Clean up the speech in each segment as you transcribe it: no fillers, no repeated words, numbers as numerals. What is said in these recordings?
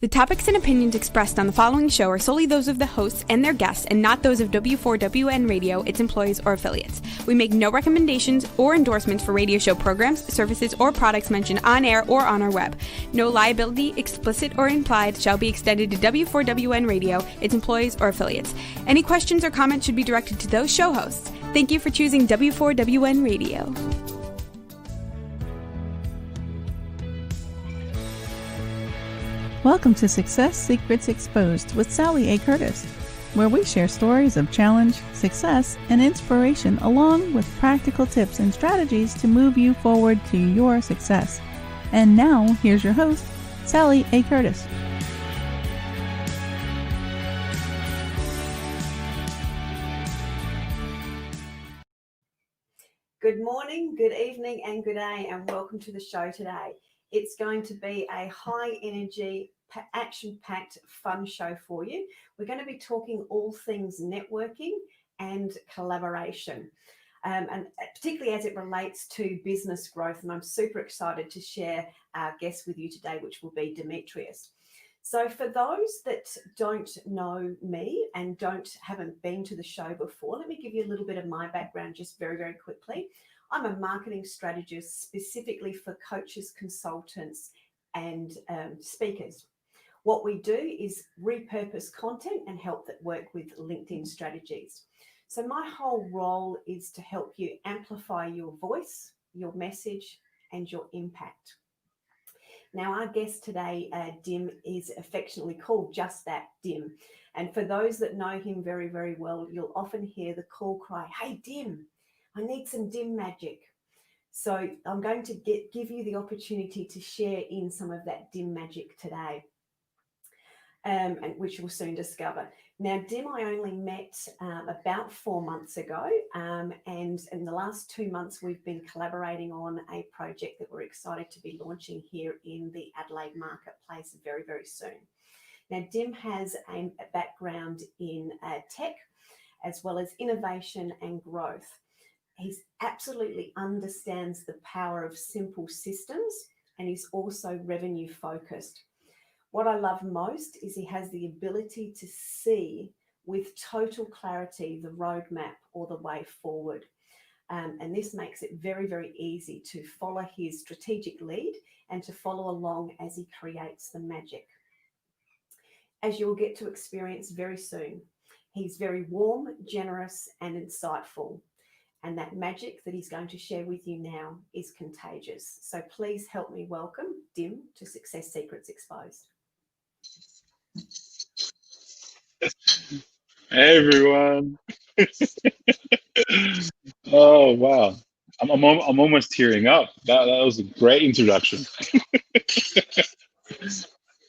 The topics and opinions expressed on the following show are solely those of the hosts and their guests and not those of W4WN Radio, its employees, or affiliates. We make no recommendations or endorsements for radio show programs, services, or products mentioned on air or on our web. No liability, explicit or implied, shall be extended to W4WN Radio, its employees, or affiliates. Any questions or comments should be directed to those show hosts. Thank you for choosing W4WN Radio. Welcome to Success Secrets Exposed with Sally A. Curtis, where we share stories of challenge, success, and inspiration along with practical tips and strategies to move you forward to your success. And now, here's your host, Sally A. Curtis. Good morning, good evening, and good day, and welcome to the show today. It's going to be a high energy, action-packed, fun show for you. We're going to be talking all things networking and collaboration, and particularly as it relates to business growth. And I'm super excited to share our guest with you today, which will be Demetrius. So for those that don't know me and haven't been to the show before, let me give you a little bit of my background just very, very quickly. I'm a marketing strategist specifically for coaches, consultants, and speakers. What we do is repurpose content and help that work with LinkedIn strategies. So my whole role is to help you amplify your voice, your message, and your impact. Now, our guest today, Dim, is affectionately called just that, Dim. And for those that know him very, very well, you'll often hear the call cry, "Hey, Dim, I need some Dim magic." So I'm going to give you the opportunity to share in some of that Dim magic today, and which you'll soon discover. Now, Dim, I only met about 4 months ago, and in the last 2 months, we've been collaborating on a project that we're excited to be launching here in the Adelaide marketplace very, very soon. Now, Dim has a background in tech, as well as innovation and growth. He absolutely understands the power of simple systems, and he's also revenue focused. What I love most is he has the ability to see with total clarity the roadmap or the way forward. And this makes it very, very easy to follow his strategic lead and to follow along as he creates the magic. As you'll get to experience very soon, he's very warm, generous, and insightful. And that magic that he's going to share with you now is contagious. So please help me welcome Dim to Success Secrets Exposed. Hey everyone. Oh wow. I'm almost tearing up. That was a great introduction.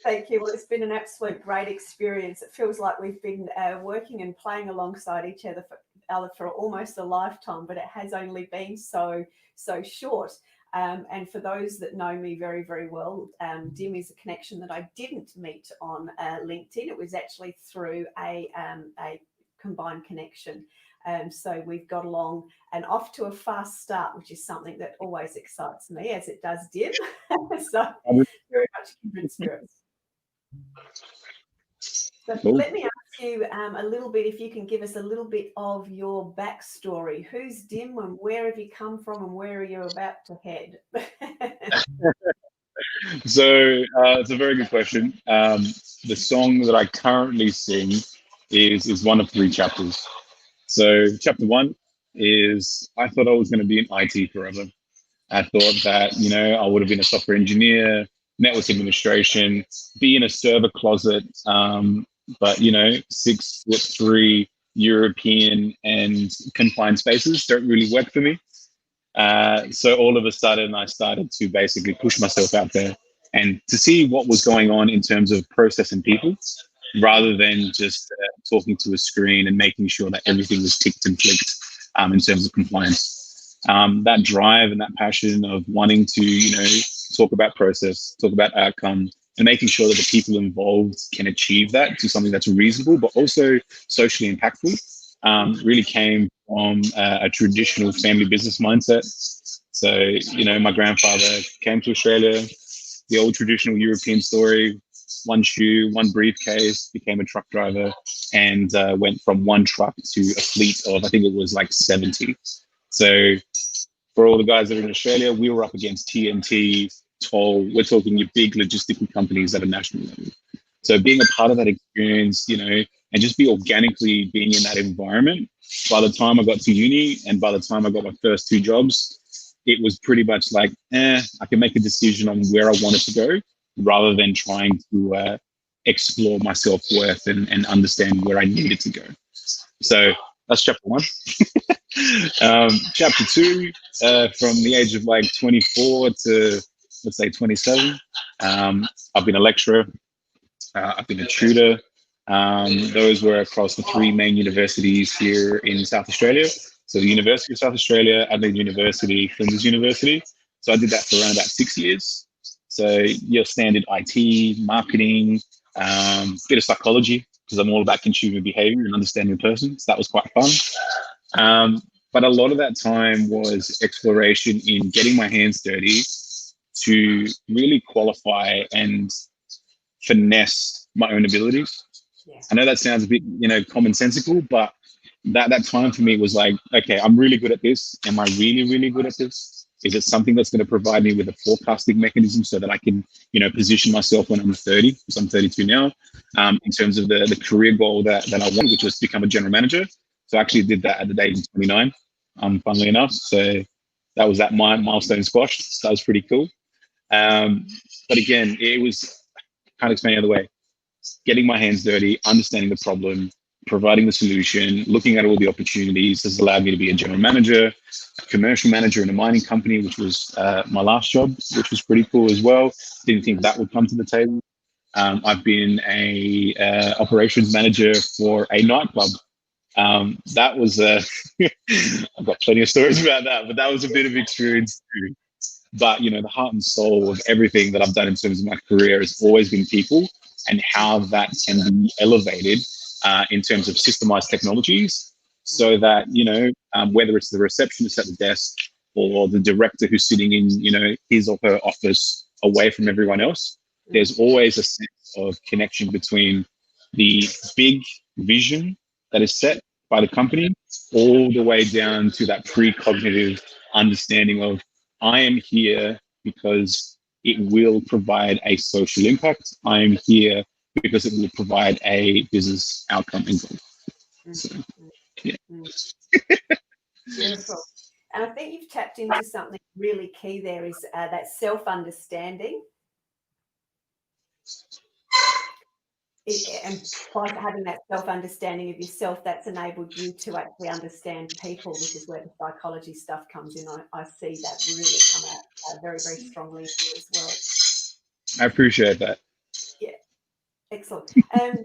Thank you. Well, it's been an absolute great experience. It feels like we've been working and playing alongside each other for almost a lifetime, but it has only been so short. And for those that know me very, very well, Dim is a connection that I didn't meet on LinkedIn. It was actually through a combined connection. So we've got along and off to a fast start, which is something that always excites me, as it does Dim. So very much kindred spirits. So let me ask you a little bit, if you can give us a little bit of your backstory. Who's Dim and where have you come from and where are you about to head? So it's a very good question. The song that I currently sing is one of 3 chapters. So chapter 1 is I thought I was going to be in IT forever. I thought that, I would have been a software engineer, network administration, be in a server closet, but 6'3" European and confined spaces don't really work for me. So all of a sudden I started to basically push myself out there and to see what was going on in terms of process and people, rather than just talking to a screen and making sure that everything was ticked and flicked in terms of compliance. That drive and that passion of wanting to, talk about process, talk about outcome, and making sure that the people involved can achieve that to something that's reasonable, but also socially impactful, really came from a traditional family business mindset. So, my grandfather came to Australia, the old traditional European story, one shoe, one briefcase, became a truck driver, and went from one truck to a fleet of, I think it was like 70. So for all the guys that are in Australia, we were up against TNT, Toll. We're talking your big logistical companies at a national level. So being a part of that experience, and just be organically being in that environment, by the time I got to uni and by the time I got my first two jobs, it was pretty much like, I can make a decision on where I wanted to go rather than trying to explore my self-worth and understand where I needed to go. So that's chapter one. Chapter two, from the age of like 24 to, let's say, 27, I've been a lecturer. I've been a tutor. Those were across the three main universities here in South Australia. So the University of South Australia, Adelaide University, Flinders University. So I did that for around about 6 years. So your standard IT, marketing, bit of psychology, because I'm all about consumer behavior and understanding the person. So that was quite fun. But a lot of that time was exploration in getting my hands dirty to really qualify and finesse my own abilities. Yeah. I know that sounds a bit, commonsensical, but that time for me was like, okay, I'm really good at this. Am I really, really good at this? Is it something that's going to provide me with a forecasting mechanism so that I can, position myself when I'm 30, because I'm 32 now, in terms of the career goal that I want, which was to become a general manager. So I actually did that at the age of 29, funnily enough. So that was that milestone squashed. So that was pretty cool. But again, it was, can't explain it the other way. Getting my hands dirty, understanding the problem, providing the solution, looking at all the opportunities has allowed me to be a general manager, a commercial manager in a mining company, which was my last job, which was pretty cool as well. Didn't think that would come to the table. I've been a operations manager for a nightclub. That was, I've got plenty of stories about that, but that was a bit of experience too. But, the heart and soul of everything that I've done in terms of my career has always been people and how that can be elevated in terms of systemized technologies so that, whether it's the receptionist at the desk or the director who's sitting in, his or her office away from everyone else, there's always a sense of connection between the big vision that is set by the company all the way down to that precognitive understanding of, I am here because it will provide a social impact. I am here because it will provide a business outcome and goal. So, yeah. Beautiful. And I think you've tapped into something really key there is that self-understanding. And by having that self-understanding of yourself, that's enabled you to actually understand people, which is where the psychology stuff comes in. I see that really come out very, very strongly in you as well. I appreciate that. Yeah, excellent. So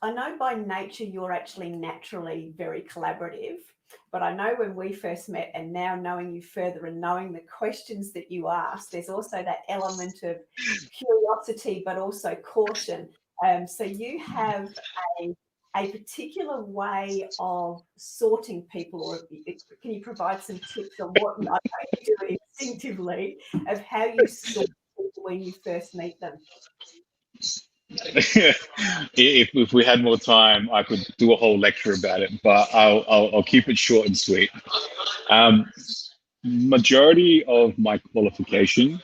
I know by nature you're actually naturally very collaborative, but I know when we first met and now knowing you further and knowing the questions that you ask, there's also that element of curiosity, but also caution. So you have a particular way of sorting people, or can you provide some tips on what I know you do instinctively of how you sort people when you first meet them? If we had more time, I could do a whole lecture about it, but I'll keep it short and sweet. Majority of my qualification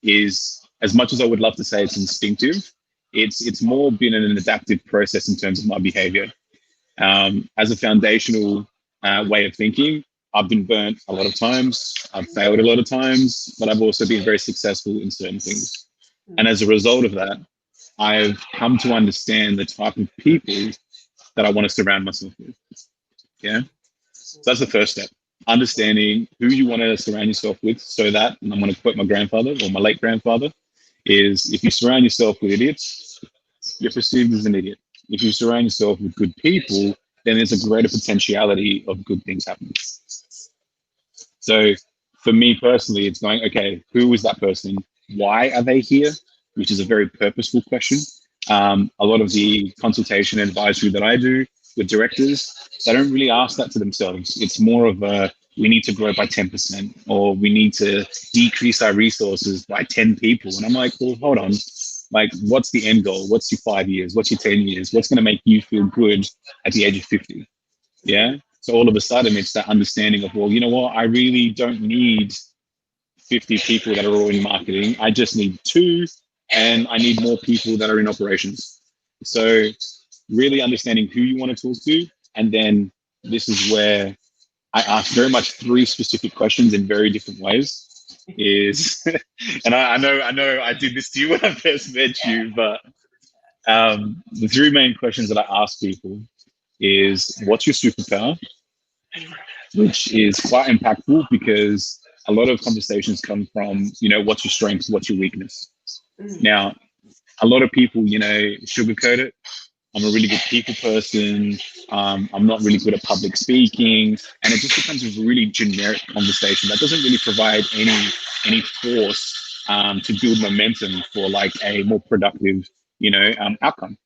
is, as much as I would love to say it's instinctive, it's more been an adaptive process in terms of my behavior. As a foundational way of thinking, I've been burnt a lot of times, I've failed a lot of times, but I've also been very successful in certain things. And as a result of that, I've come to understand the type of people that I want to surround myself with. Yeah. So that's the first step. Understanding who you want to surround yourself with so that, and I'm going to quote my grandfather or my late grandfather, is if you surround yourself with idiots, you're perceived as an idiot. If you surround yourself with good people, then there's a greater potentiality of good things happening. So for me personally, it's going, okay, who is that person? Why are they here? Which is a very purposeful question. A lot of the consultation and advisory that I do with directors, they don't really ask that to themselves. It's more of a, we need to grow by 10%, or we need to decrease our resources by 10 people. And I'm like, well, hold on. Like, what's the end goal? What's your 5 years? What's your 10 years? What's going to make you feel good at the age of 50? Yeah. So all of a sudden, it's that understanding of, well, you know what? I really don't need 50 people that are all in marketing. I just need 2, and I need more people that are in operations. So really understanding who you want to talk to. And then this is where I ask very much 3 specific questions in very different ways. Is and I know I did this to you when I first met you, but the 3 main questions that I ask people is, what's your superpower? Which is quite impactful, because a lot of conversations come from, what's your strength, what's your weakness. Now, a lot of people, sugarcoat it. I'm a really good people person. I'm not really good at public speaking, and it just becomes a really generic conversation that doesn't really provide any force to build momentum for like a more productive, outcome.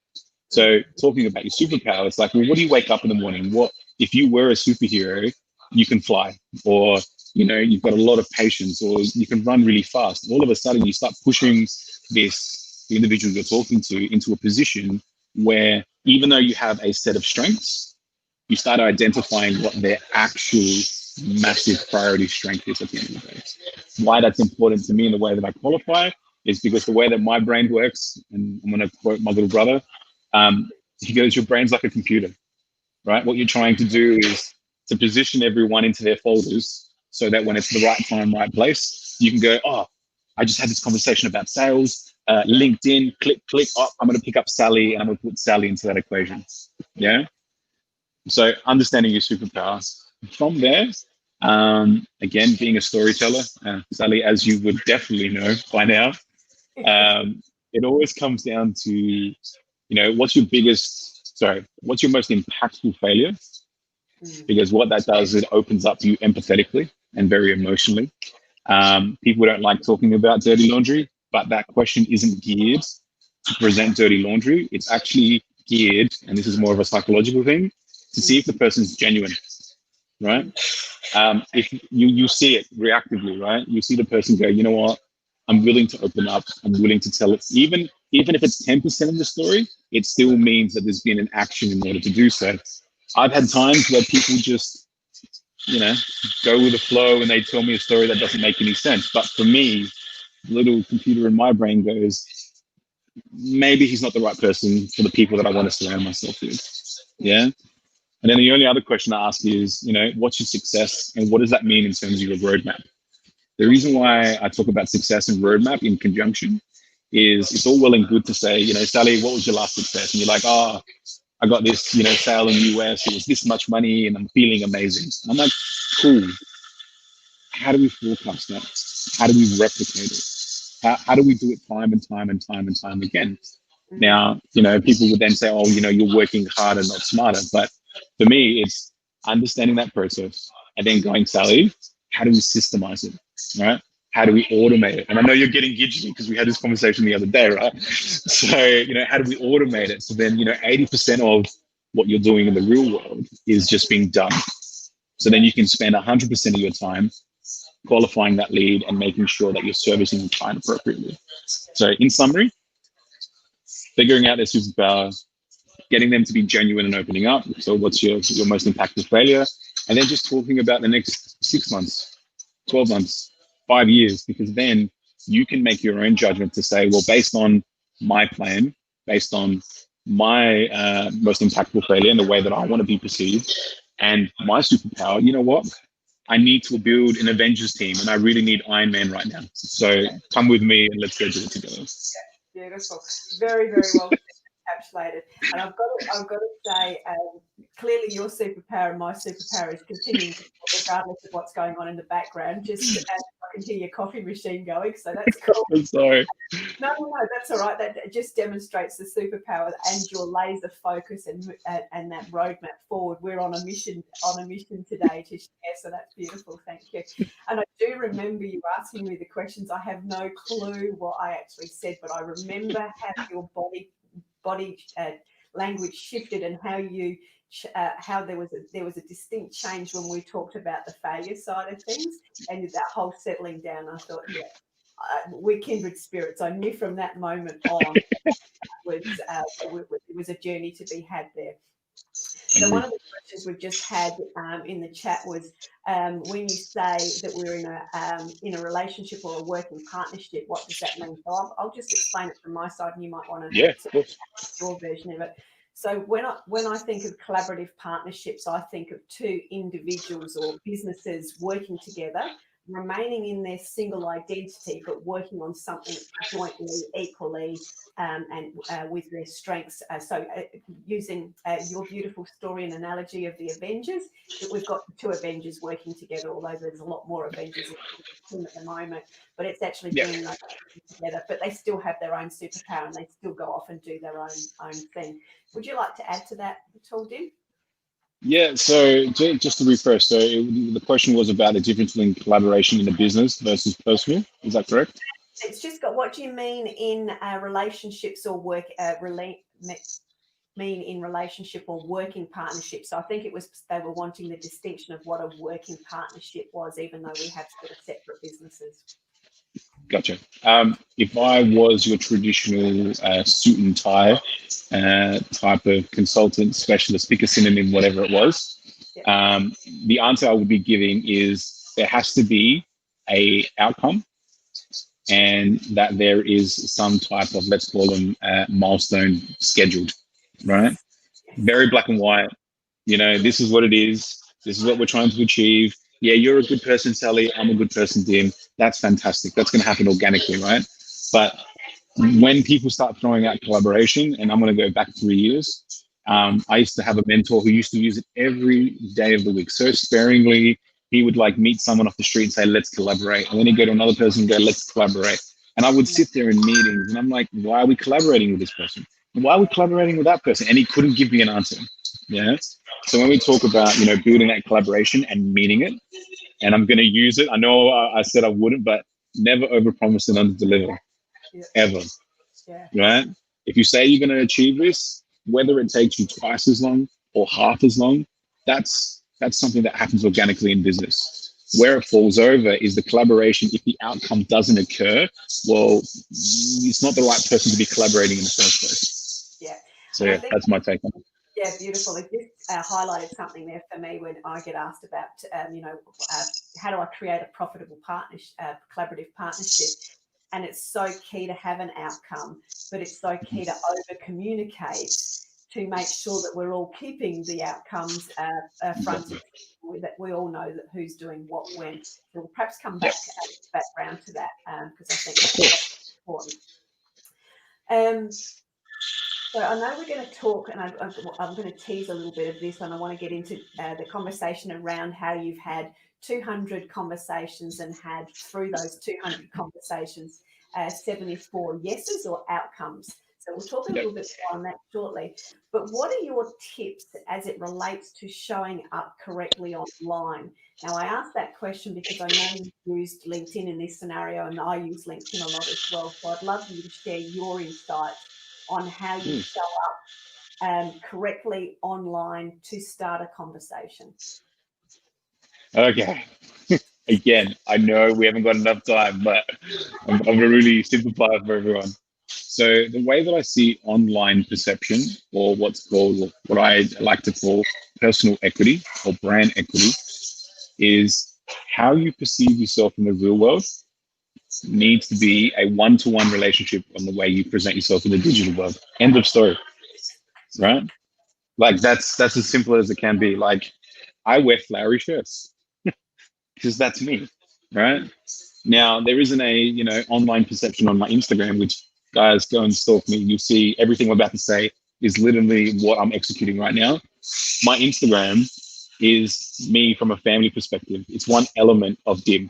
So talking about your superpower, it's like, well, what do you wake up in the morning? What if you were a superhero? You can fly, or you've got a lot of patience, or you can run really fast. All of a sudden, you start pushing the individual you're talking to into a position where, even though you have a set of strengths, you start identifying what their actual massive priority strength is at the end of the day. Why that's important to me in the way that I qualify is because the way that my brain works, and I'm going to quote my little brother, he goes, your brain's like a computer, right? What you're trying to do is to position everyone into their folders so that when it's the right time, right place, you can go, oh, I just had this conversation about sales, LinkedIn, click, oh, I'm going to pick up Sally and I'm going to put Sally into that equation. Yeah. So understanding your superpowers. From there, again, being a storyteller, Sally, as you would definitely know by now, it always comes down to, what's your most impactful failure? Because what that does, it opens up you empathetically and very emotionally. People don't like talking about dirty laundry, but that question isn't geared to present dirty laundry. It's actually geared, and this is more of a psychological thing, to see if the person's genuine, right? If you see it reactively, right? You see the person go, you know what? I'm willing to open up. I'm willing to tell it. Even if it's 10% of the story, it still means that there's been an action in order to do so. I've had times where people just, go with the flow and they tell me a story that doesn't make any sense. But for me, the little computer in my brain goes, maybe he's not the right person for the people that I want to surround myself with. Yeah. And then the only other question I ask is, what's your success and what does that mean in terms of your roadmap? The reason why I talk about success and roadmap in conjunction is it's all well and good to say, Sally, what was your last success? And you're like, oh, I got this, sale in the US. It was this much money and I'm feeling amazing. And I'm like, cool. How do we forecast that? How do we replicate it? How do we do it time and time and time and time again? Now, people would then say, oh, you're working harder, not smarter. But for me, it's understanding that process and then going, Sally, how do we systemize it, right? How do we automate it? And I know you're getting gidgety because we had this conversation the other day, right? So, how do we automate it? So then, 80% of what you're doing in the real world is just being done. So then you can spend 100% of your time qualifying that lead and making sure that you're servicing the client appropriately. So in summary, figuring out their superpower, getting them to be genuine and opening up. So what's your most impactful failure? And then just talking about the next 6 months, 12 months, 5 years, because then you can make your own judgment to say, well, based on my plan, based on my most impactful failure and the way that I want to be perceived and my superpower, you know what? I need to build an Avengers team and I really need Iron Man right now. So come with me and let's go do it together. Beautiful. Very, very well encapsulated. And I've got to say, clearly your superpower and my superpower is continuing to, regardless of what's going on in the background, just as I can hear your coffee machine going. So that's cool. I'm sorry. No, that's all right. That just demonstrates the superpower and your laser focus and that roadmap forward. We're on a mission today to share. So that's beautiful. Thank you. And I do remember you asking me the questions. I have no clue what I actually said, but I remember how your body language shifted and how you how there was a distinct change when we talked about the failure side of things and that whole settling down. I thought, yeah, we're kindred spirits. I knew from that moment on it was a journey to be had there. So one of the questions we've just had in the chat was when you say that we're in a relationship or a working partnership, what does that mean? So I'll just explain it from my side, and you might want to of course. your version of it. So when I think of collaborative partnerships, I think of two individuals or businesses working together, remaining in their single identity, but working on something jointly, equally, and with their strengths. So using your beautiful story and analogy of the Avengers, that we've got two Avengers working together, although there's a lot more Avengers in the team at the moment, but it's actually bringing those together, but they still have their own superpower and they still go off and do their own thing. Would you like to add to that at all, Dim? Yeah, so just to refresh, so the question was about the difference between collaboration in a business versus personal. Is that correct? It's just got, what do you mean in relationships or work, mean in relationship or working partnerships? So I think it was, they were wanting the distinction of what a working partnership was, even though we have sort of separate businesses. Gotcha. If I was your traditional suit and tie type of consultant, specialist, pick a synonym, whatever it was, the answer I would be giving is there has to be a outcome, and that there is some type of, let's call them milestone scheduled, right? Very black and white. You know, this is what it is. This is what we're trying to achieve. Yeah, you're a good person, Sally. I'm a good person, Dim. That's fantastic. That's going to happen organically, right? But when people start throwing out collaboration, and I'm going to go back 3 years, I used to have a mentor who used to use it every day of the week, so sparingly. He would like meet someone off the street and say, let's collaborate. And then he'd go to another person and go, let's collaborate. And I would sit there in meetings and I'm like, why are we collaborating with this person? Why are we collaborating with that person? And he couldn't give me an answer. Yeah. So when we talk about, you know, building that collaboration and meaning it, and I'm going to use it, I know I said I wouldn't, but never overpromise and underdeliver, ever. Yeah. Right? If you say you're going to achieve this, whether it takes you twice as long or half as long, that's something that happens organically in business. Where it falls over is the collaboration. If the outcome doesn't occur, well, it's not the right person to be collaborating in the first place. Yeah. So yeah, that's my take on it. Yeah, beautiful. It just highlighted something there for me when I get asked about, how do I create a profitable collaborative partnership? And it's so key to have an outcome, but it's so key to over-communicate to make sure that we're all keeping the outcomes front of that we all know that who's doing what when. So we'll perhaps come back round to that because I think that's important. So I know we're going to talk, and I'm going to tease a little bit of this, and I want to get into the conversation around how you've had 200 conversations and had through those 200 conversations 74 yeses or outcomes. So we'll talk a little bit more on that shortly. But what are your tips as it relates to showing up correctly online? Now, I asked that question because I know you used LinkedIn in this scenario, and I use LinkedIn a lot as well. So I'd love you to share your insights on how you show up correctly online to start a conversation. Okay. Again, I know we haven't got enough time, but I'm going to really simplify it for everyone. So the way that I see online perception, or what's called, what I like to call personal equity or brand equity, is how you perceive yourself in the real world needs to be a one-to-one relationship on the way you present yourself in the digital world. End of story, right? Like that's as simple as it can be. Like I wear flowery shirts because that's me, right? Now there isn't a online perception on my Instagram, which guys go and stalk me. You see everything I'm about to say is literally what I'm executing right now. My Instagram is me from a family perspective. It's one element of Dim,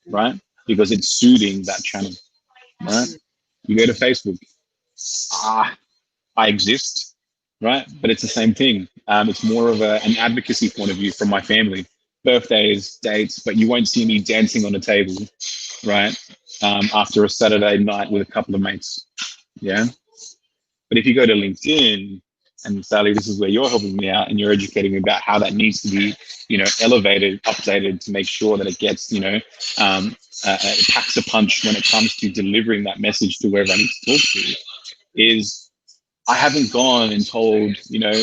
right? Because it's suiting that channel, right? You go to Facebook, I exist, right? But it's the same thing. It's more of an advocacy point of view from my family. Birthdays, dates, but you won't see me dancing on a table, right? After a Saturday night with a couple of mates, yeah? But if you go to LinkedIn, And Sally, this is where you're helping me out and you're educating me about how that needs to be, elevated, updated to make sure that it gets, it packs a punch when it comes to delivering that message to whoever I need to talk to. Is I haven't gone and told,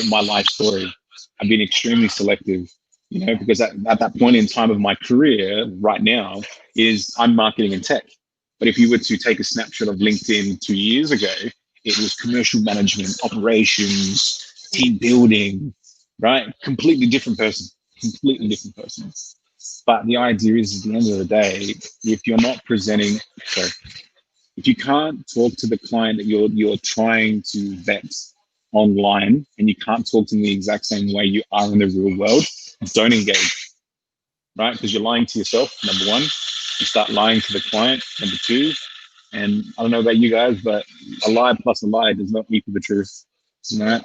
my life story. I've been extremely selective, because at that point in time of my career right now is I'm marketing and tech. But if you were to take a snapshot of LinkedIn 2 years ago, it was commercial management, operations, team building, right? Completely different person, completely different person. But the idea is at the end of the day, if you're not presenting, sorry, if you can't talk to the client that you're trying to vet online and you can't talk to them the exact same way you are in the real world, don't engage, right? Because you're lying to yourself, number one. You start lying to the client, number two. And I don't know about you guys, but a lie plus a lie does not equal the truth, right?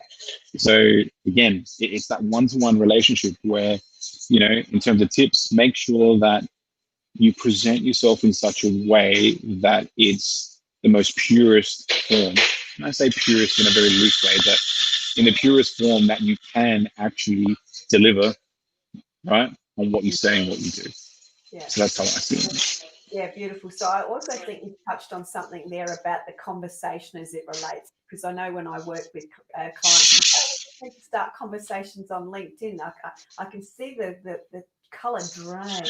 So again, it's that one-to-one relationship where, in terms of tips, make sure that you present yourself in such a way that it's the most purest form. And I say purest in a very loose way, but in the purest form that you can actually deliver, right, on what you say and what you do. Yeah. So that's how I see it. Yeah, beautiful. So I also think you touched on something there about the conversation as it relates, because I know when I work with clients, they start conversations on LinkedIn. I can see the colour drain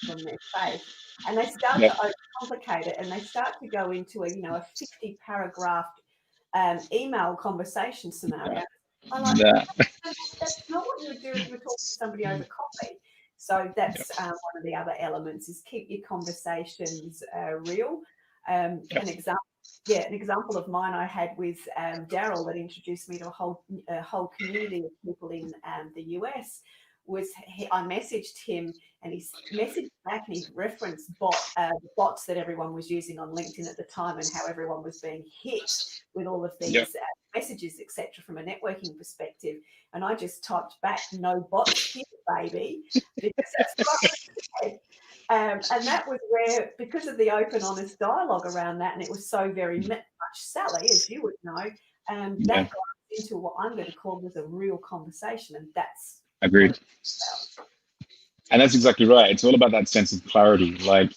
from their face, and they start to overcomplicate it, and they start to go into a 50 paragraph email conversation scenario. I'm like, that's not what you would do if you were talking to somebody over coffee. So that's one of the other elements, is keep your conversations real. An example of mine I had with Daryl that introduced me to a whole community of people in the US was I messaged him and he messaged back and he referenced bots that everyone was using on LinkedIn at the time and how everyone was being hit with all of these messages, etc., from a networking perspective. And I just typed back, "No bots here, baby," because that's what I said. And that was where, because of the open, honest dialogue around that, and it was so very much Sally, as you would know, that got into what I'm going to call was a real conversation, and that's agreed. And that's exactly right. It's all about that sense of clarity. Like,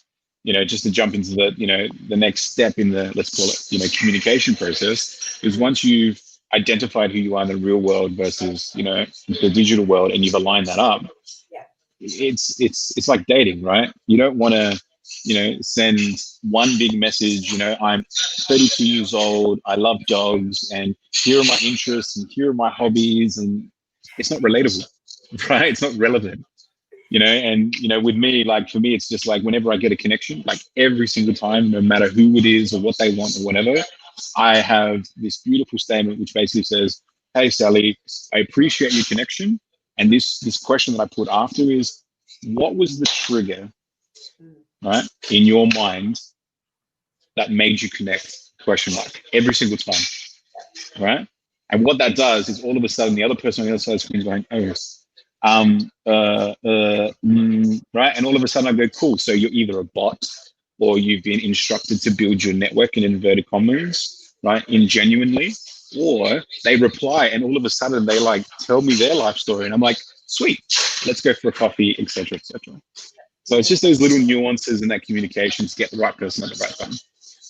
just to jump into the next step in the, let's call it, communication process, is once you've identified who you are in the real world versus, the digital world, and you've aligned that up, it's like dating, right? You don't want to, send one big message, I'm 32 years old, I love dogs, and here are my interests, and here are my hobbies, and it's not relatable, right? It's not relevant. And with me, like for me, it's just like whenever I get a connection, like every single time, no matter who it is or what they want or whatever, I have this beautiful statement which basically says, "Hey Sally, I appreciate your connection." And this question that I put after is, what was the trigger, right, in your mind that made you connect? Question mark. Every single time, right? And what that does is all of a sudden the other person on the other side of the screen is going, "Oh, right?" And all of a sudden I go, cool. So you're either a bot or you've been instructed to build your network in inverted commas, right? Ingenuinely, or they reply and all of a sudden they like tell me their life story. And I'm like, sweet, let's go for a coffee, etc., etc. So it's just those little nuances in that communication to get the right person at the right time.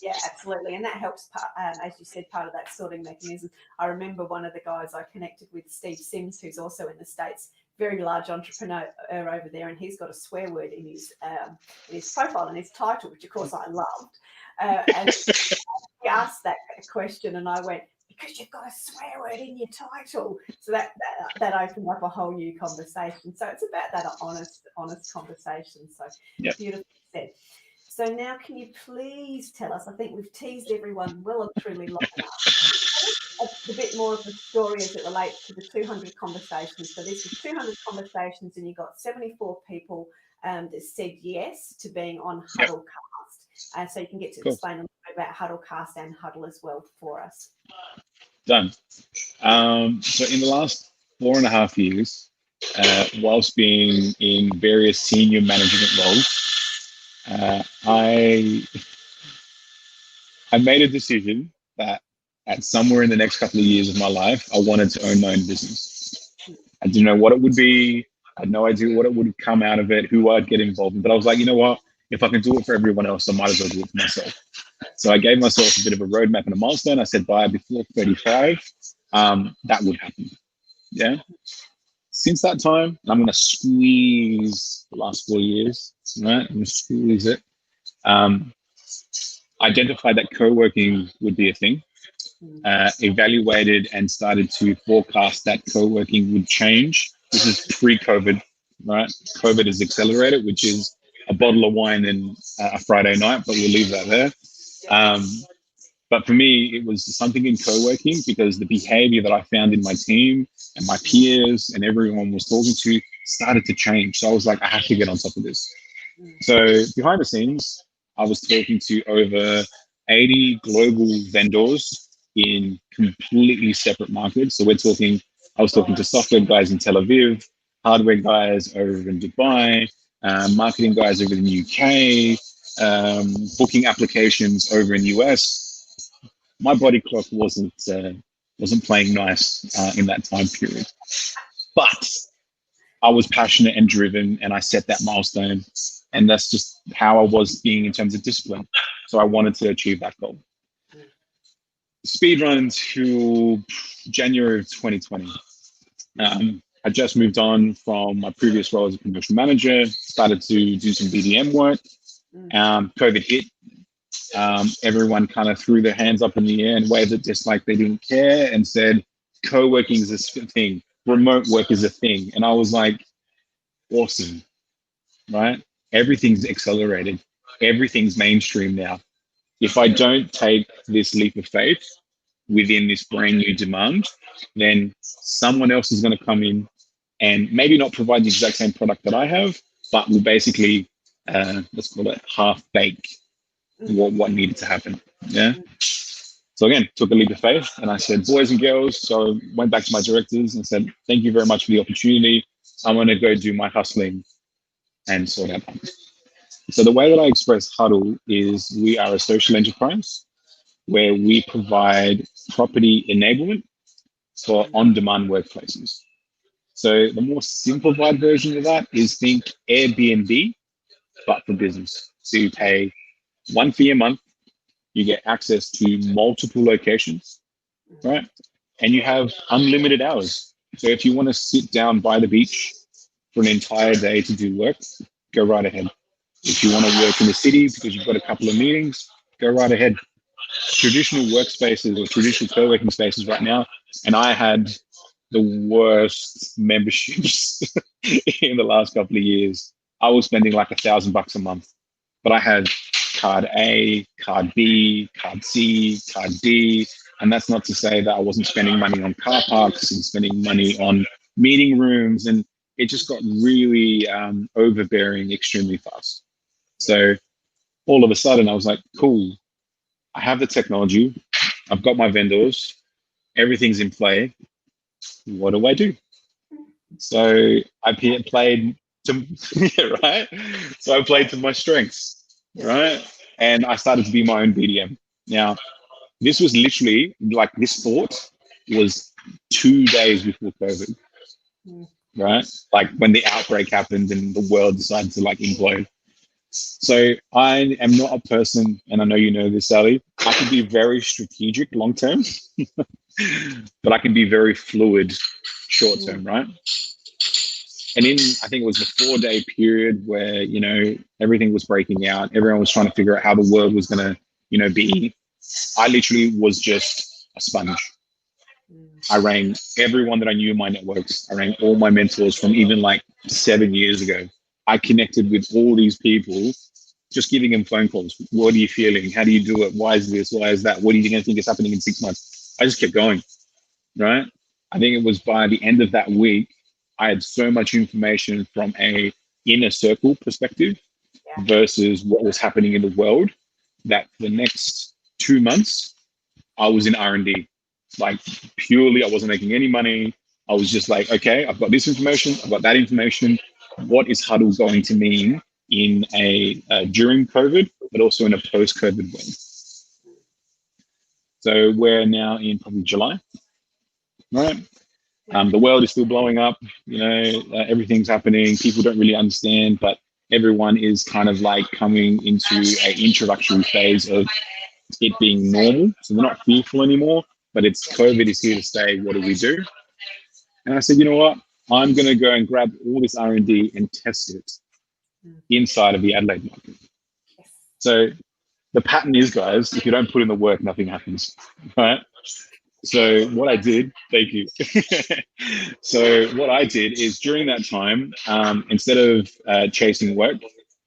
Yeah, absolutely. And that helps, as you said, part of that sorting mechanism. I remember one of the guys I connected with, Steve Sims, who's also in the States, very large entrepreneur over there, and he's got a swear word in his profile and his title, which of course I loved. And he asked that question, and I went, "Because you've got a swear word in your title." So that opened up a whole new conversation. So it's about that honest conversation. So beautifully said. So now, can you please tell us? I think we've teased everyone well and truly long enough. A bit more of the story as it relates to the 200 conversations. So this was 200 conversations, and you got 74 people that said yes to being on Huddlecast. So you can get to explain a little bit about Huddlecast and Huddle as well for us. Done. So in the last 4.5 years, whilst being in various senior management roles, I made a decision that at somewhere in the next couple of years of my life, I wanted to own my own business. I didn't know what it would be. I had no idea what it would come out of it, who I'd get involved in. But I was like, you know what? If I can do it for everyone else, I might as well do it for myself. So I gave myself a bit of a roadmap and a milestone. I said, before 35, that would happen. Yeah. Since that time, I'm going to squeeze the last 4 years, right? I'm going to squeeze it. Identified that co-working would be a thing. Evaluated and started to forecast that co-working would change. This is pre-COVID, right? COVID has accelerated, which is a bottle of wine and a Friday night, but we'll leave that there. But for me, it was something in co-working because the behavior that I found in my team and my peers and everyone was talking to started to change. So I was like, I have to get on top of this. So behind the scenes, I was talking to over 80 global vendors in completely separate markets. So I was talking to software guys in Tel Aviv, hardware guys over in Dubai, marketing guys over in the UK, booking applications over in the US. My body clock wasn't playing nice in that time period, but I was passionate and driven, and I set that milestone, and that's just how I was being in terms of discipline. So I wanted to achieve that goal. Speed run to January of 2020. I just moved on from my previous role as a promotion manager, started to do some BDM work. COVID hit. Everyone kind of threw their hands up in the air and waved it just like they didn't care and said, co-working is a thing, remote work is a thing. And I was like, awesome, right? Everything's accelerated. Everything's mainstream now. If I don't take this leap of faith within this brand new demand, then someone else is going to come in and maybe not provide the exact same product that I have, but will basically, let's call it half bake what needed to happen. Yeah. So again, took a leap of faith and I said, boys and girls. So I went back to my directors and said, thank you very much for the opportunity. I'm going to go do my hustling and sort out that. So the way that I express Huddle is we are a social enterprise where we provide property enablement for on-demand workplaces. So the more simplified version of that is think Airbnb, but for business. So you pay one fee a month, you get access to multiple locations, right? And you have unlimited hours. So if you want to sit down by the beach for an entire day to do work, go right ahead. If you want to work in the city because you've got a couple of meetings, go right ahead. Traditional workspaces or traditional co-working spaces right now, and I had the worst memberships in the last couple of years. I was spending like $1,000 a month, but I had card A, card B, card C, card D. And that's not to say that I wasn't spending money on car parks and spending money on meeting rooms. And it just got really overbearing extremely fast. So all of a sudden I was like, cool, I have the technology. I've got my vendors. Everything's in play. What do I do? So I played to, yeah, right? So I played to my strengths, right? And I started to be my own BDM. Now, this was literally like this thought was 2 days before COVID, right? Like when the outbreak happened and the world decided to like implode. So I am not a person, and I know you know this, Sally, I can be very strategic long-term, but I can be very fluid short-term, right? And I think it was the 4-day period where, you know, everything was breaking out. Everyone was trying to figure out how the world was going to, you know, be. I literally was just a sponge. I rang everyone that I knew in my networks. I rang all my mentors from even like 7 years ago. I connected with all these people, just giving them phone calls. What are you feeling? How do you do it? Why is this? Why is that? What are you going to think is happening in 6 months? I just kept going, right? I think it was by the end of that week, I had so much information from a inner circle perspective versus what was happening in the world that for the next 2 months, I was in R&D. Like purely, I wasn't making any money. I was just like, okay, I've got this information. I've got that information. What is Huddle going to mean in a during COVID, but also in a post-COVID way? So we're now in probably July, right? The world is still blowing up, everything's happening. People don't really understand, but everyone is kind of like coming into an introductory phase of it being normal. So they're not fearful anymore, but it's COVID is here to stay. What do we do? And I said, you know what? I'm going to go and grab all this R&D and test it inside of the Adelaide market. So the pattern is, guys, if you don't put in the work, nothing happens, right? So what I did, thank you. So what I did is during that time, instead of chasing work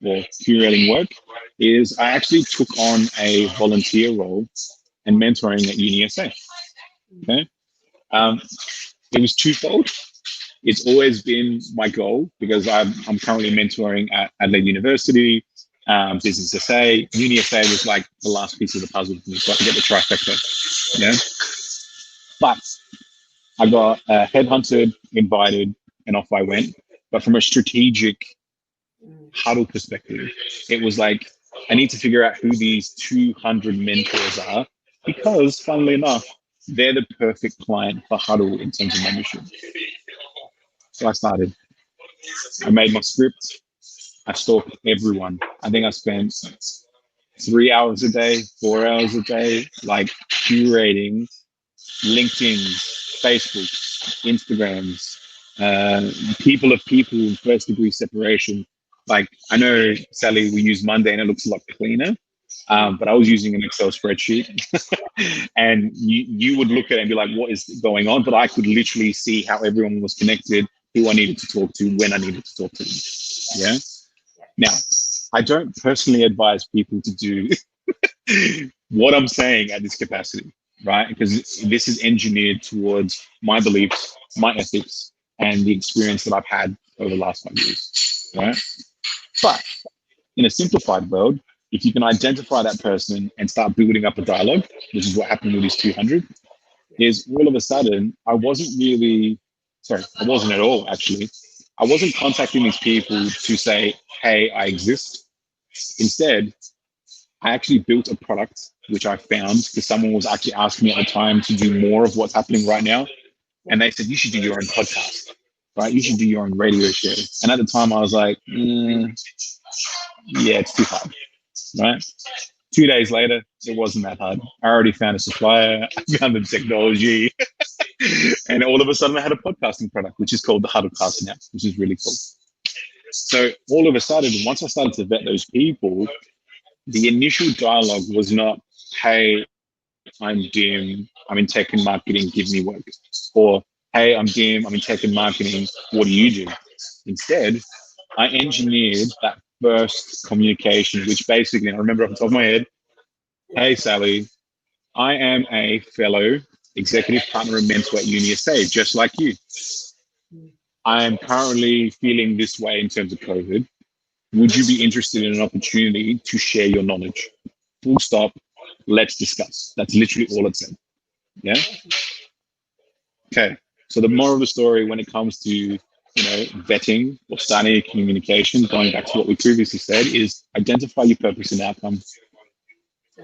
or curating work, is I actually took on a volunteer role and mentoring at UniSA. Okay, it was twofold. It's always been my goal because I'm currently mentoring at Adelaide University, Business SA. UniSA was like the last piece of the puzzle for me, so I could get the trifecta. But I got headhunted, invited, and off I went. But from a strategic Huddle perspective, it was like, I need to figure out who these 200 mentors are because, funnily enough, they're the perfect client for Huddle in terms of membership. So I started. I made my script. I stalked everyone. I think I spent 3 hours a day, 4 hours a day, like curating LinkedIn's, Facebook's, Instagram's, people of people, first degree separation. Like, I know, Sally, we use Monday and it looks a lot cleaner, but I was using an Excel spreadsheet and you would look at it and be like, what is going on? But I could literally see how everyone was connected, who I needed to talk to, when I needed to talk to them. Yeah. Now, I don't personally advise people to do what I'm saying at this capacity, right? Because this is engineered towards my beliefs, my ethics, and the experience that I've had over the last 5 years, right? But in a simplified world, if you can identify that person and start building up a dialogue, which is what happened with these 200, is all of a sudden, I wasn't at all, actually. I wasn't contacting these people to say, hey, I exist. Instead, I actually built a product, which I found because someone was actually asking me at the time to do more of what's happening right now. And they said, you should do your own podcast, right? You should do your own radio show. And at the time I was like, yeah, it's too hard, right? 2 days later, it wasn't that hard. I already found a supplier, I found the technology, and all of a sudden I had a podcasting product, which is called the Huddle now, which is really cool. So all of a sudden, once I started to vet those people, the initial dialogue was not, hey, I'm Dim, I'm in tech and marketing, give me work. Or, hey, I'm Dim, I'm in tech and marketing, what do you do? Instead, I engineered that first communication, which basically, I remember off the top of my head, hey, Sally, I am a fellow executive partner and mentor at UniSA, just like you. I am currently feeling this way in terms of COVID. Would you be interested in an opportunity to share your knowledge? Full stop. Let's discuss. That's literally all it said. Yeah. Okay. So the moral of the story when it comes to vetting or starting a communication, going back to what we previously said, is identify your purpose and outcome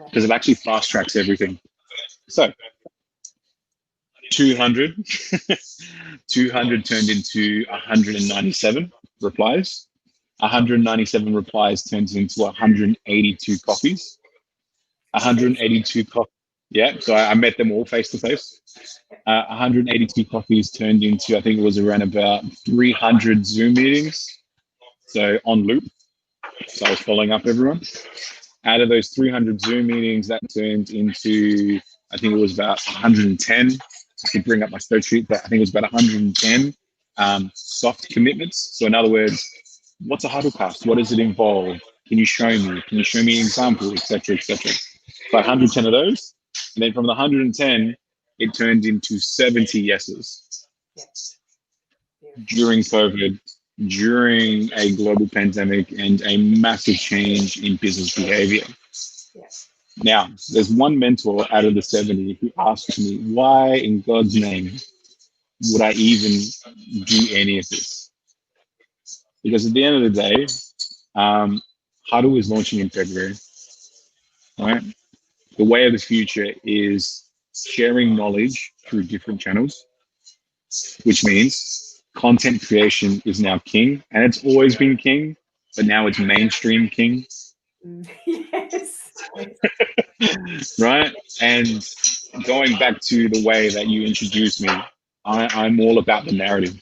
because it actually fast tracks everything. So 200 turned into 197 replies. 197 replies turns into 182 coffees. 182 coffees. Yeah, so I met them all face to face. 182 coffees turned into, I think it was around about 300 Zoom meetings. So on loop. So I was following up everyone. Out of those 300 Zoom meetings, that turned into, I think it was about 110. I could bring up my spreadsheet, but I think it was about 110 soft commitments. So in other words, what's a Huddlecast? What does it involve? Can you show me? Can you show me an example, etc., etc.? So 110 of those, and then from the 110, it turned into 70 yeses. During COVID, during a global pandemic, and a massive change in business behavior. Now, there's one mentor out of the 70 who asked me, why in God's name would I even do any of this? Because at the end of the day, Huddle is launching in February, right? the way of the future is sharing knowledge through different channels, which means content creation is now king, and it's always been king, but now it's mainstream king. Yes. Right? And going back to the way that you introduced me, I'm all about the narrative,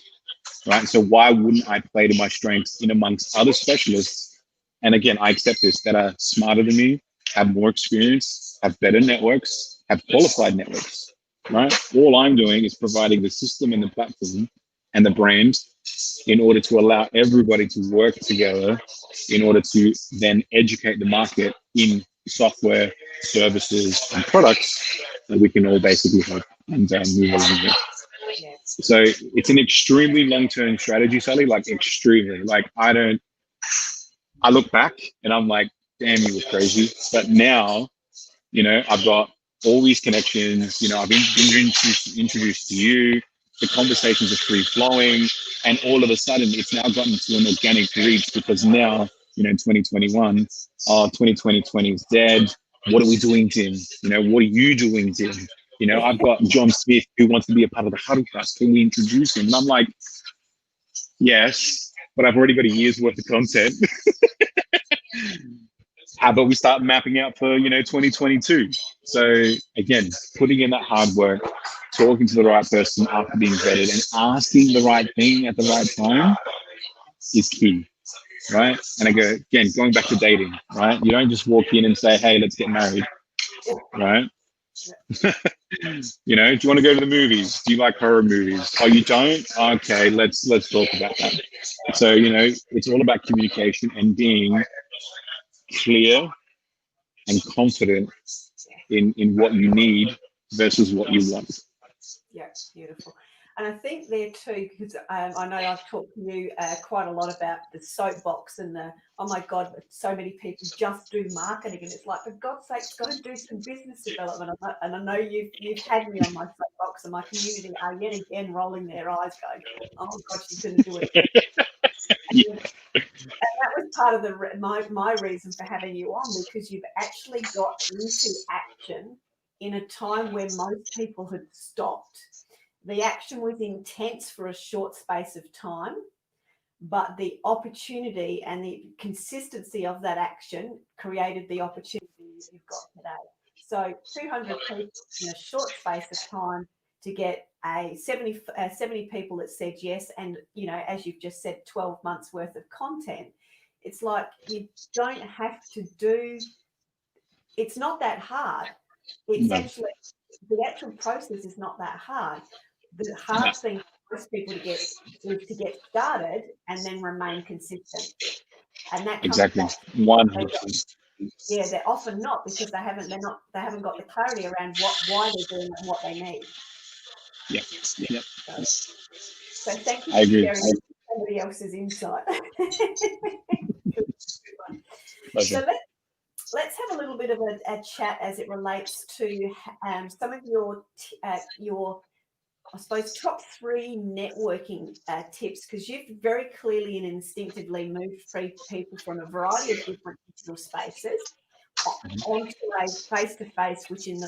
right? So why wouldn't I play to my strengths in amongst other specialists? And again, I accept this, that are smarter than me, have more experience, have better networks, have qualified networks, right? All I'm doing is providing the system and the platform and the brand in order to allow everybody to work together in order to then educate the market in software, services, and products that we can all basically help and move along with. Yeah. So it's an extremely long-term strategy, Sally, like extremely. Like I look back and I'm like, damn, you were crazy. But now, I've got all these connections, I've been introduced to you, the conversations are free flowing, and all of a sudden it's now gotten to an organic reach because now, 2021, 2020 is dead. What are we doing, Tim? What are you doing, Tim? I've got John Smith who wants to be a part of the Huddle class. Can we introduce him? And I'm like, yes, but I've already got a year's worth of content. How about we start mapping out for, 2022? So again, putting in that hard work, talking to the right person after being vetted and asking the right thing at the right time is key, right? And again, going back to dating, right? You don't just walk in and say, hey, let's get married, right? Do you want to go to the movies? Do you like horror movies? Oh, you don't? Okay, let's talk about that. So, it's all about communication and being clear and confident in what you need versus what you want. Yeah, beautiful. And I think there too, because I know I've talked to you quite a lot about the soapbox and oh my God, so many people just do marketing. And it's like, for God's sake, it's got to do some business development. And I know you've had me on my soapbox, and my community are yet again rolling their eyes going, oh my God, she's going to do it. Yeah. And that was part of my reason for having you on, because you've actually got into action in a time where most people had stopped. The action was intense for a short space of time, but the opportunity and the consistency of that action created the opportunity you've got today. So 200 people in a short space of time to get 70 people that said yes, and as you've just said, 12 months worth of content. It's like you don't have to do. It's not that hard. It's actually the actual process is not that hard. The hard thing for most people to get is to get started and then remain consistent. And that comes exactly back 100%. Yeah, they're often not, because they haven't got the clarity around why they're doing it and what they need. Yep. So thank you I for agree. sharing somebody else's insight. So let's have a little bit of a chat as it relates to some of your I suppose top 3 networking tips, because you've very clearly and instinctively moved people from a variety of different digital spaces onto a face-to-face, which it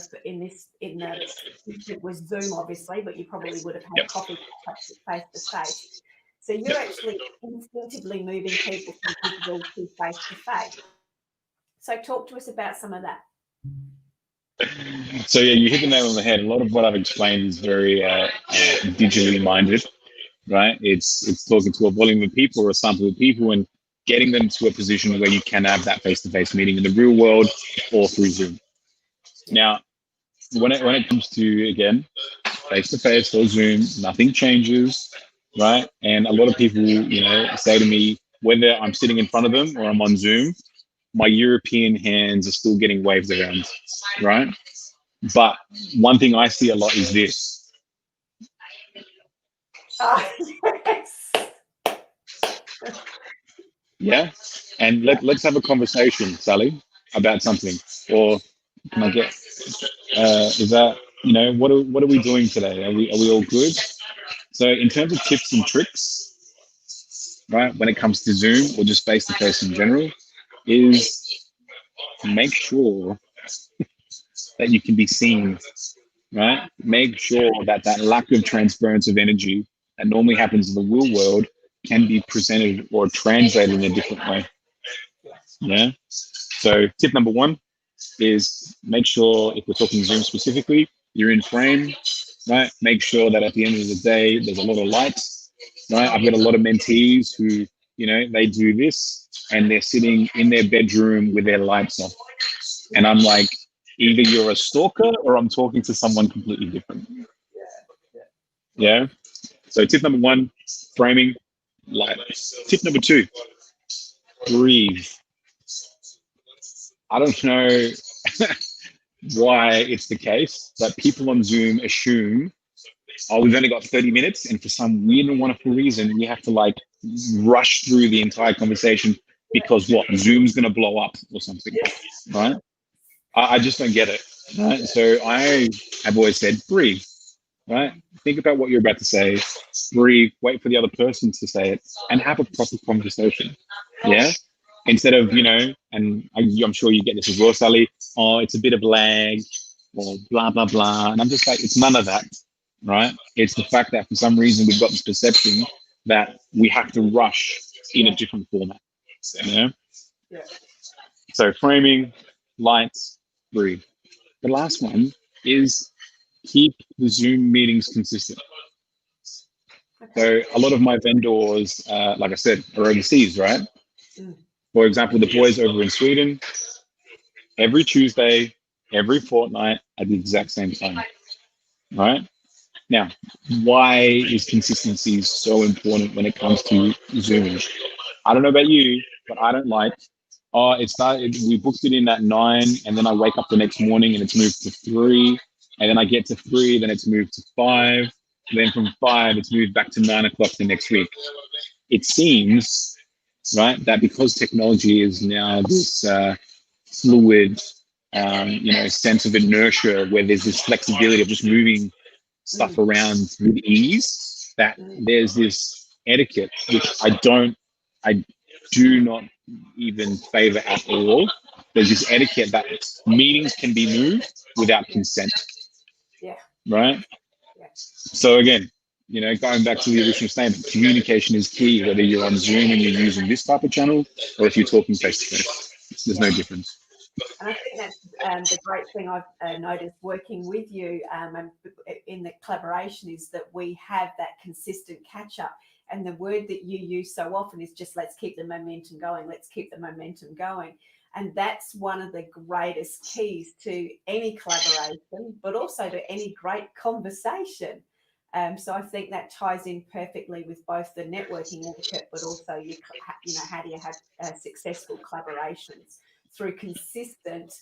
was Zoom, obviously, but you probably would have had coffee face-to-face. So you're actually instinctively moving people from digital to face-to-face. So talk to us about some of that. So yeah, you hit the nail on the head. A lot of what I've explained is very digitally minded, right? It's talking to a volume of people or a sample of people and getting them to a position where you can have that face-to-face meeting in the real world or through Zoom. Now, when it comes to, again, face-to-face or Zoom, nothing changes, right? And a lot of people, say to me, whether I'm sitting in front of them or I'm on Zoom, my European hands are still getting waved around, right? But one thing I see a lot is this. Yes. Yeah? And let's have a conversation, Sally, about something. Or can I get, is that, what are we doing today? Are we all good? So in terms of tips and tricks, right, when it comes to Zoom or just face-to-face in general, is make sure that you can be seen, right? Make sure that that lack of transference of energy that normally happens in the real world can be presented or translated in a different way. Yeah. So tip number one is make sure, if we're talking Zoom specifically, you're in frame, right? Make sure that at the end of the day, there's a lot of lights, right? I've got a lot of mentees who, they do this and they're sitting in their bedroom with their lights off. And I'm like, either you're a stalker or I'm talking to someone completely different. Yeah. So tip number one, framing, light. Tip number two, breathe. I don't know why it's the case, but people on Zoom assume, oh, we've only got 30 minutes, and for some weird and wonderful reason, we have to like rush through the entire conversation because what? Zoom's going to blow up or something, right? I just don't get it, right? So I have always said, breathe, right? Think about what you're about to say, breathe, wait for the other person to say it, and have a proper conversation, yeah? Instead of, and I'm sure you get this as well, Sally, oh, it's a bit of lag or blah, blah, blah. And I'm just like, it's none of that, right? It's the fact that for some reason we've got this perception that we have to rush in a different format, Yeah. So framing, lights, breathe. The last one is keep the Zoom meetings consistent. So a lot of my vendors, like I said, are overseas, right? For example, the boys over in Sweden, every Tuesday, every fortnight at the exact same time, right? Now, why is consistency so important when it comes to Zoom? I don't know about you, but I don't like, we booked it in at 9, and then I wake up the next morning and it's moved to 3, and then I get to 3, then it's moved to 5, and then from 5, it's moved back to 9 o'clock the next week. It seems, right, that because technology is now this fluid, sense of inertia where there's this flexibility of just moving stuff around with ease, that there's this etiquette, which I do not even favor at all. There's this etiquette that meetings can be moved without consent. Yeah. Right? Yeah. So again, going back to the original statement, communication is key, whether you're on Zoom and you're using this type of channel or if you're talking face to face. There's no difference. And I think that's the great thing I've noticed working with you and in the collaboration is that we have that consistent catch up. And the word that you use so often is just let's keep the momentum going. Let's keep the momentum going. And that's one of the greatest keys to any collaboration, but also to any great conversation. So I think that ties in perfectly with both the networking etiquette, but also how do you have successful collaborations through consistent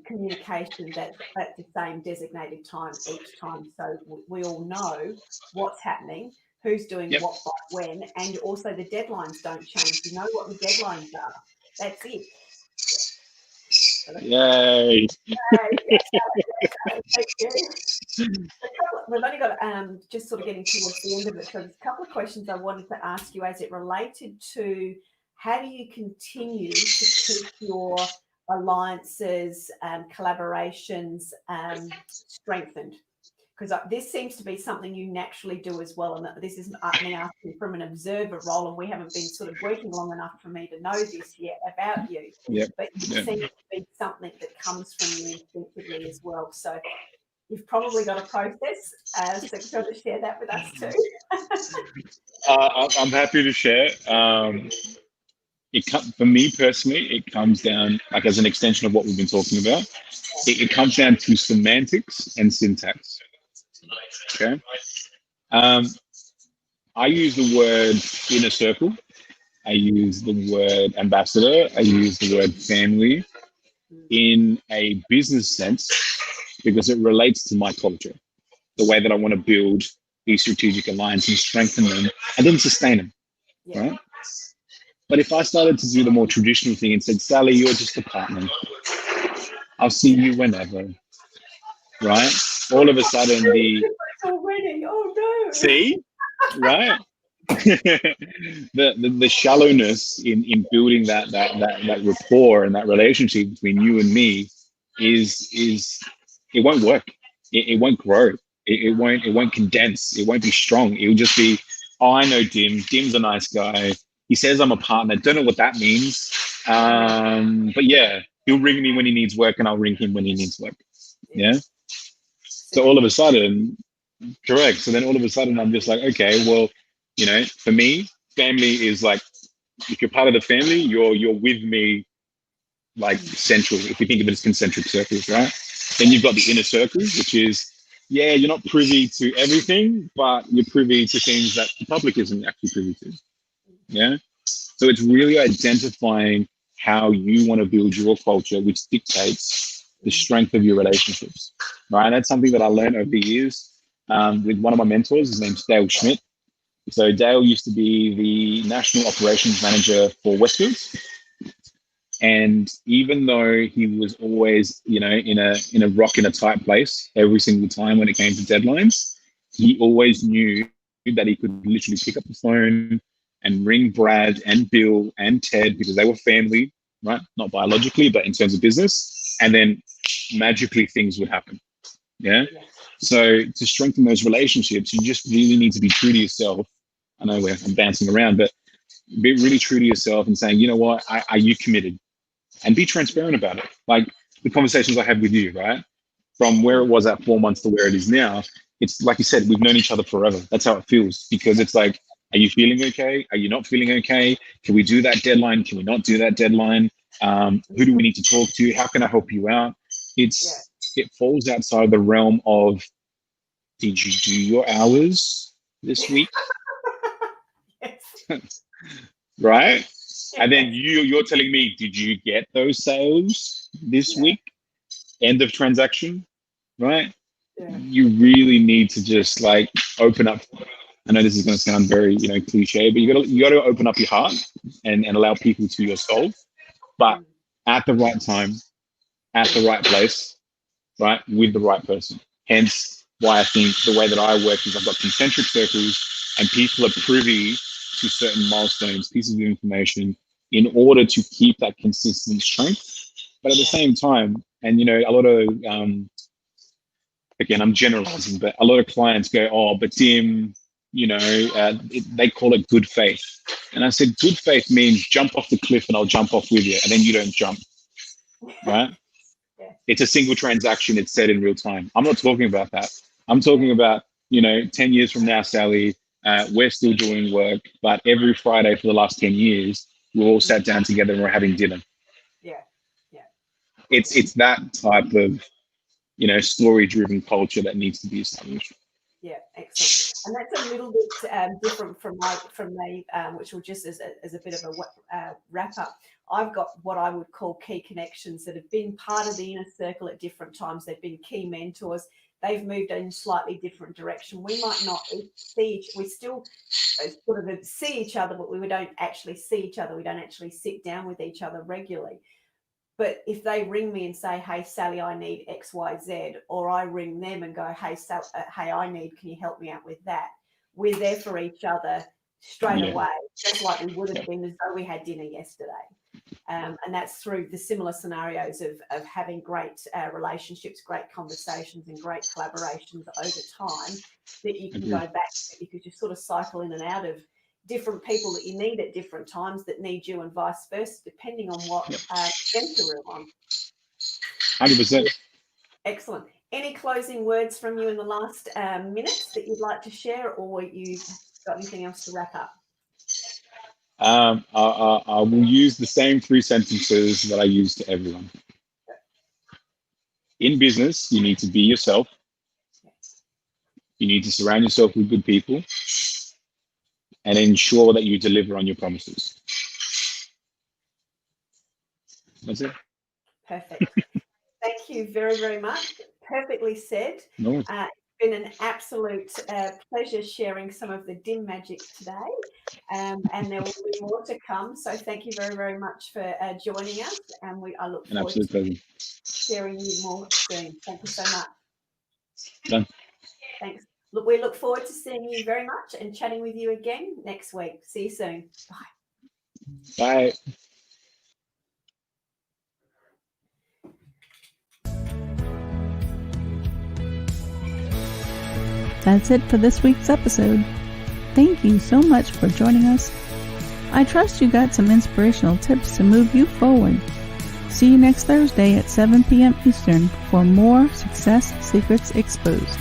communication that's at the same designated time each time. So we all know what's happening, who's doing what by when, and also the deadlines don't change. You know what the deadlines are. That's it. Yay. Thank you. We've only got just sort of getting towards the end of it. So there's a couple of questions I wanted to ask you as it related to how do you continue to keep your alliances, collaborations strengthened? Because this seems to be something you naturally do as well. And this is me asking from an observer role, and we haven't been sort of working long enough for me to know this yet about you. But it seems to be something that comes from you instinctively as well. So you've probably got a process. So do you want to share that with us too? I'm happy to share. For me personally, it comes down, like as an extension of what we've been talking about, it comes down to semantics and syntax. Okay. I use the word inner circle. I use the word ambassador. I use the word family in a business sense because it relates to my culture, the way that I want to build these strategic alliances and strengthen them and then sustain them. Right? But if I started to do the more traditional thing and said, Sally, you're just a partner. I'll see you whenever. Right? All of a sudden already. Oh no. See? Right? the shallowness in building that rapport and that relationship between you and me is it won't work. It won't grow. It won't condense. It won't be strong. It will just be, oh, I know Dim. Dim's a nice guy. He says I'm a partner. Don't know what that means. But yeah, he'll ring me when he needs work, and I'll ring him when he needs work. Yeah. So all of a sudden, correct. So then all of a sudden, I'm just like, okay, well, for me, family is like, if you're part of the family, you're with me, like central. If you think of it as concentric circles, right? Then you've got the inner circle, which is, yeah, you're not privy to everything, but you're privy to things that the public isn't actually privy to. Yeah. So it's really identifying how you want to build your culture, which dictates the strength of your relationships, right? And that's something that I learned over the years with one of my mentors. His name's Dale Schmidt. So Dale used to be the national operations manager for Westfields. And even though he was always, in a rock in a tight place every single time when it came to deadlines, he always knew that he could literally pick up the phone and ring Brad and Bill and Ted, because they were family, right? Not biologically, but in terms of business. And then magically things would happen. Yeah. So to strengthen those relationships, you just really need to be true to yourself. I know I'm bouncing around, but be really true to yourself and saying, you know what, are you committed? And be transparent about it. Like the conversations I had with you, right? From where it was at 4 months to where it is now, it's like you said, we've known each other forever. That's how it feels, because it's like, are you feeling okay? Are you not feeling okay? Can we do that deadline? Can we not do that deadline? Who do we need to talk to? How can I help you out? It falls outside the realm of, did you do your hours this week? Right? And then you're telling me, did you get those sales this week? End of transaction, right? You really need to just like open up. I know this is going to sound very, cliche, but you got to open up your heart and allow people to your soul, but at the right time, at the right place, right, with the right person. Hence why I think the way that I work is I've got concentric circles, and people are privy to certain milestones, pieces of information, in order to keep that consistent strength. But at the same time, and a lot of again, I'm generalizing, but a lot of clients go, oh, but Tim, they call it good faith. And I said, good faith means jump off the cliff and I'll jump off with you, and then you don't jump, right? It's a single transaction. It's set in real time. I'm not talking about that. I'm talking about, 10 years from now, Sally, we're still doing work, but every Friday for the last 10 years, we're all sat down together and we're having dinner. It's that type of, story-driven culture that needs to be established. Yeah, excellent. And that's a little bit different from me, which will just as a bit of a wrap up. I've got what I would call key connections that have been part of the inner circle at different times. They've been key mentors. They've moved in slightly different direction. We might not we still sort of see each other, but we don't actually see each other. We don't actually sit down with each other regularly. But if they ring me and say, hey, Sally, I need X, Y, Z, or I ring them and go, hey, can you help me out with that? We're there for each other straight away, just like we would have been as though we had dinner yesterday. And that's through the similar scenarios of having great relationships, great conversations and great collaborations over time that you can go back to, because you sort of cycle in and out of different people that you need at different times that need you, and vice versa, depending on what center we're on. 100%. Excellent. Any closing words from you in the last minutes that you'd like to share, or you've got anything else to wrap up? I will use the same 3 sentences that I use to everyone. In business, you need to be yourself. You need to surround yourself with good people, and ensure that you deliver on your promises. That's it. Perfect. Thank you very, very much. Perfectly said. No. It's been an absolute pleasure sharing some of the Dim magic today, and there will be more to come. So thank you very, very much for joining us, and I look forward to sharing you more soon. Thank you so much. Done. Thanks. Look, we look forward to seeing you very much and chatting with you again next week. See you soon. Bye. Bye. That's it for this week's episode. Thank you so much for joining us. I trust you got some inspirational tips to move you forward. See you next Thursday at 7 p.m. Eastern for more Success Secrets Exposed.